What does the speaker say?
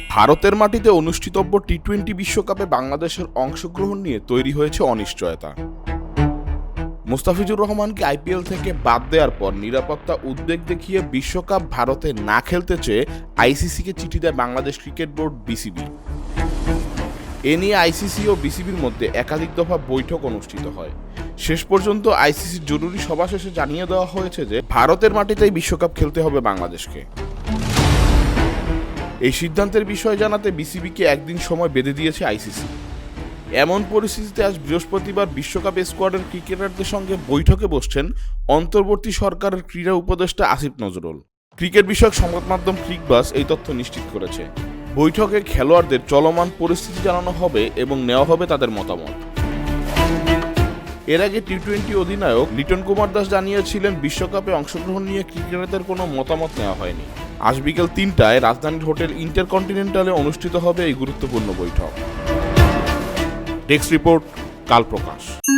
ভারতের মাটিতে অনুষ্ঠিতব্য টি-20 বিশ্বকাপে বাংলাদেশের অংশগ্রহণ নিয়ে তৈরি হয়েছে অনিশ্চয়তা। মুস্তাফিজুর রহমানকে আইপিএল থেকে বাদ দেওয়ার পর নিরাপত্তা উদ্বেগ দেখিয়ে বিশ্বকাপ ভারতে না খেলতে চেয়ে আইসিসিকে চিঠি দেয় বাংলাদেশ ক্রিকেট বোর্ড বিসিবি। এ নিয়ে আইসিসি ও বিসিবির মধ্যে একাধিক দফা বৈঠক অনুষ্ঠিত হয়। শেষ পর্যন্ত আইসিসির জরুরি সভা শেষে জানিয়ে দেওয়া হয়েছে যে ভারতের মাটিতেই বিশ্বকাপ খেলতে হবে বাংলাদেশকে। এই সিদ্ধান্তের বিষয়ে জানাতে বিসিবিকে একদিন সময় বেঁধে দিয়েছে আইসিসি। এমন পরিস্থিতিতে আজ বৃহস্পতিবার বিশ্বকাপ স্কোয়াডের ক্রিকেটারদের সঙ্গে বৈঠকে বসছেন অন্তর্বর্তী সরকারের ক্রীড়া উপদেষ্টা আসিফ নজরুল। ক্রিকেট বিষয়ক সংবাদ মাধ্যম ক্রিকবাস এই তথ্য নিশ্চিত করেছে। বৈঠকে খেলোয়াড়দের চলমান পরিস্থিতি জানানো হবে এবং নেওয়া হবে তাদের মতামত। এর আগে টি-20 অধিনায়ক লিটন কুমার দাস জানিয়েছিলেন বিশ্বকাপে অংশগ্রহণ নিয়ে ক্রিকেটারদের কোনো মতামত নেওয়া হয়নি। আজ বিকেল 3টায় রাজধানীর হোটেল ইন্টারকন্টিনেন্টালে অনুষ্ঠিত হবে এই গুরুত্বপূর্ণ বৈঠক। ডেস্ক রিপোর্ট, কাল প্রকাশ।